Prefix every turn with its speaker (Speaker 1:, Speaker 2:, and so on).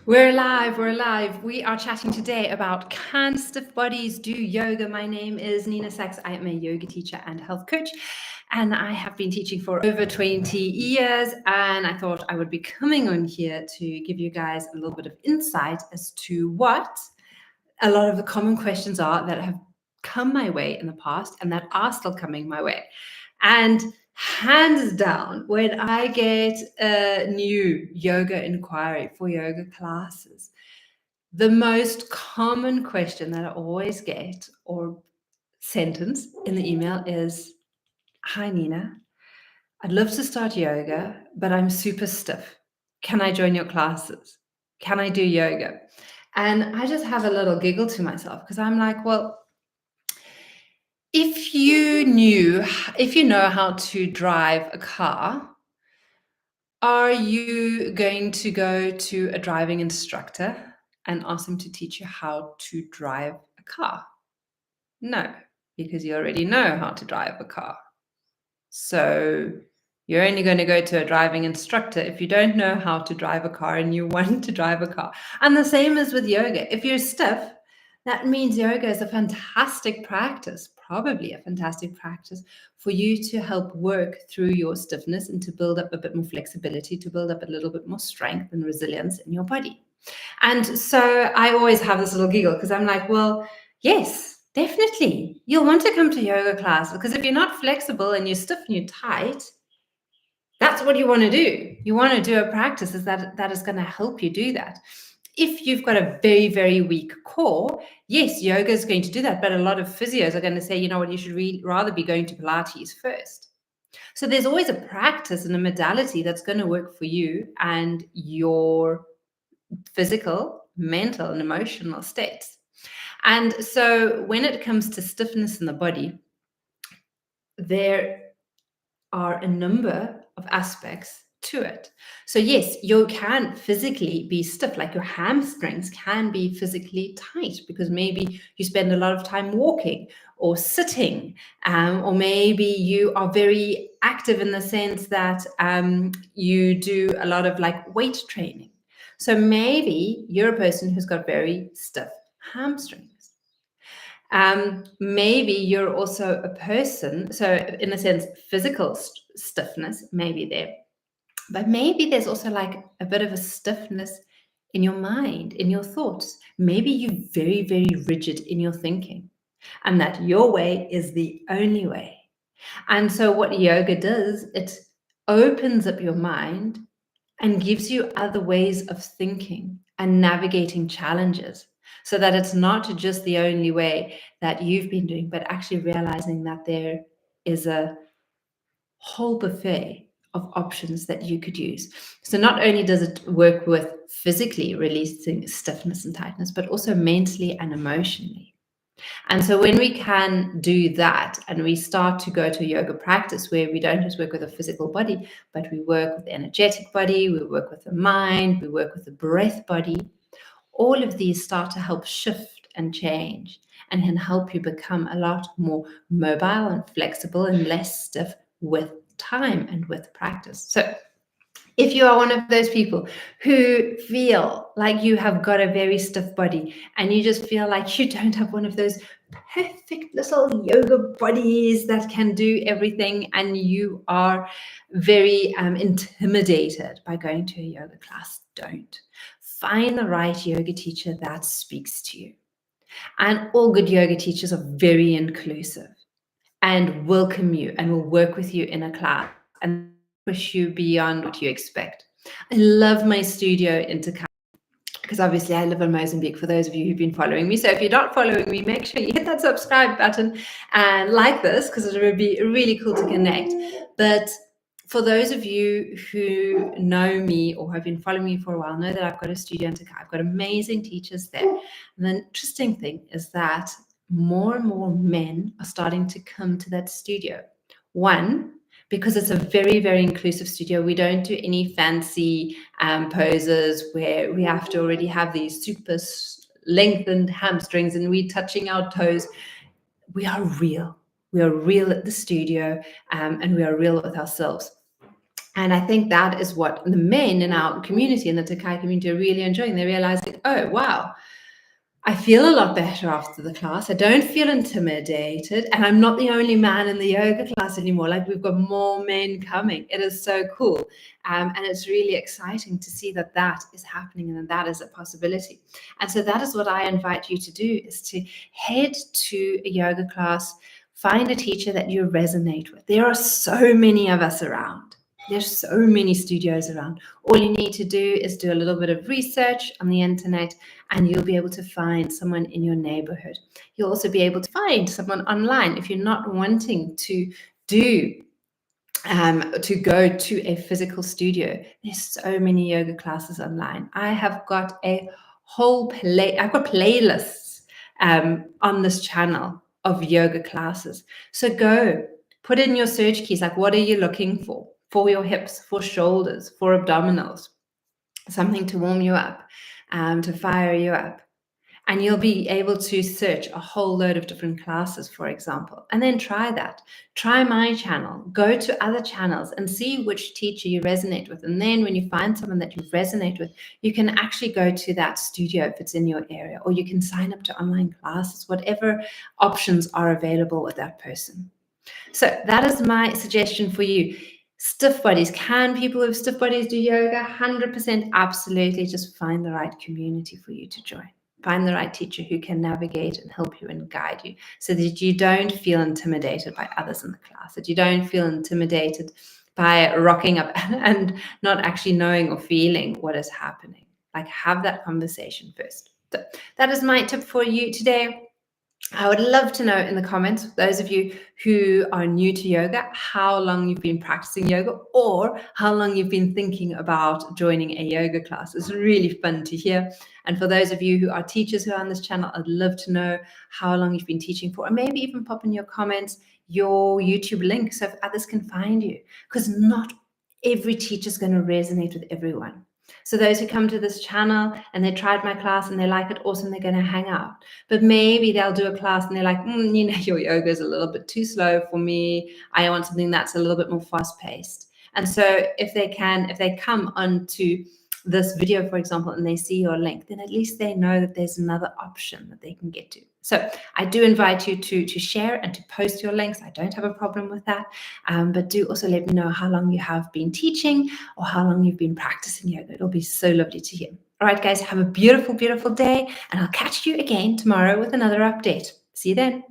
Speaker 1: We're live, we're live. We are chatting today about can stiff bodies do yoga? My name is Nina Sachs. I am a yoga teacher and health coach, and I have been teaching for over 20 years. And I thought I would be coming on here to give you guys a little bit of insight as to what a lot of the common questions are that have come my way in the past and that are still coming my way. And hands down, when I get a new yoga inquiry for yoga classes, the most common question that I always get or sentence in the email is, "Hi, Nina. I'd love to start yoga, but I'm super stiff. Can I join your classes? Can I do yoga?" And I just have a little giggle to myself because I'm like, well, if you know how to drive a car, are you going to go to a driving instructor and ask them to teach you how to drive a car? No, because you already know how to drive a car. So you're only going to go to a driving instructor if you don't know how to drive a car and you want to drive a car. And the same is with yoga. If you're stiff, that means yoga is a fantastic practice, probably a fantastic practice for you to help work through your stiffness and to build up a bit more flexibility, to build up a little bit more strength and resilience in your body. And so I always have this little giggle because I'm like, well, yes, definitely. You'll want to come to yoga class because if you're not flexible and you're stiff and you're tight, that's what you want to do. You want to do a practice that is going to help you do that. If you've got a very, very weak core, yes, yoga is going to do that. But a lot of physios are going to say, you know what, you should rather be going to Pilates first. So there's always a practice and a modality that's going to work for you and your physical, mental, and emotional states. And so when it comes to stiffness in the body, there are a number of aspects to it. So yes, you can physically be stiff, like your hamstrings can be physically tight because maybe you spend a lot of time walking or sitting, or maybe you are very active in the sense that you do a lot of like weight training. So maybe you're a person who's got very stiff hamstrings. Maybe you're also a person, so in a sense, physical stiffness may be there, but maybe there's also like a bit of a stiffness in your mind, in your thoughts. Maybe you're very, very rigid in your thinking, and that your way is the only way. And so, what yoga does, it opens up your mind and gives you other ways of thinking and navigating challenges so that it's not just the only way that you've been doing, but actually realizing that there is a whole buffet of options that you could use. So not only does it work with physically releasing stiffness and tightness, but also mentally and emotionally. And so when we can do that and we start to go to yoga practice where we don't just work with a physical body, but we work with the energetic body, we work with the mind, we work with the breath body, all of these start to help shift and change and can help you become a lot more mobile and flexible and less stiff with time and with practice. So if you are one of those people who feel like you have got a very stiff body and you just feel like you don't have one of those perfect little yoga bodies that can do everything, and you are very intimidated by going to a yoga class, don't. Find the right yoga teacher that speaks to you. And all good yoga teachers are very inclusive and welcome you and will work with you in a class and push you beyond what you expect. I love my studio in Takao because obviously I live in Mozambique, for those of you who've been following me. So if you're not following me, make sure you hit that subscribe button and like this, because it would be really cool to connect. But for those of you who know me or have been following me for a while, know that I've got a studio in Takao. I've got amazing teachers there. And the interesting thing is that more and more men are starting to come to that studio. One, because it's a very, very inclusive studio. We don't do any fancy poses where we have to already have these super lengthened hamstrings and we're touching our toes. We are real. We are real at the studio, and we are real with ourselves. And I think that is what the men in our community, in the Takai community, are really enjoying. They're realizing, oh, wow, I feel a lot better after the class. I don't feel intimidated. And I'm not the only man in the yoga class anymore. Like, we've got more men coming. It is so cool. And it's really exciting to see that that is happening and that is a possibility. And so that is what I invite you to do, is to head to a yoga class, find a teacher that you resonate with. There are so many of us around. There's so many studios around. All you need to do is do a little bit of research on the internet, and you'll be able to find someone in your neighborhood. You'll also be able to find someone online if you're not wanting to do to go to a physical studio. There's so many yoga classes online. I have got a whole I've got playlists on this channel of yoga classes. So go put in your search keys, like, what are you looking for your hips, for shoulders, for abdominals, something to warm you up, to fire you up. And you'll be able to search a whole load of different classes, for example, and then try that. Try my channel, go to other channels and see which teacher you resonate with. And then when you find someone that you resonate with, you can actually go to that studio if it's in your area, or you can sign up to online classes, whatever options are available with that person. So that is my suggestion for you. Stiff bodies. Can people with stiff bodies do yoga? 100%, absolutely. Just find the right community for you to join. Find the right teacher who can navigate and help you and guide you, so that you don't feel intimidated by others in the class, that you don't feel intimidated by rocking up and not actually knowing or feeling what is happening. Like, have that conversation first. So that is my tip for you today. I would love to know in the comments, those of you who are new to yoga, how long you've been practicing yoga, or how long you've been thinking about joining a yoga class. It's really fun to hear. And for those of you who are teachers who are on this channel, I'd love to know how long you've been teaching for, and maybe even pop in your comments your YouTube link so if others can find you, because not every teacher is going to resonate with everyone. So those who come to this channel and they tried my class and they like it, awesome, they're going to hang out. But maybe they'll do a class and they're like, your yoga is a little bit too slow for me. I want something that's a little bit more fast paced. And so if they come onto this video, for example, and they see your link, then at least they know that there's another option that they can get to. So I do invite you to share and to post your links. I don't have a problem with that. But do also let me know how long you have been teaching or how long you've been practicing yoga. It'll be so lovely to hear. All right, guys, have a beautiful, beautiful day, and I'll catch you again tomorrow with another update. See you then.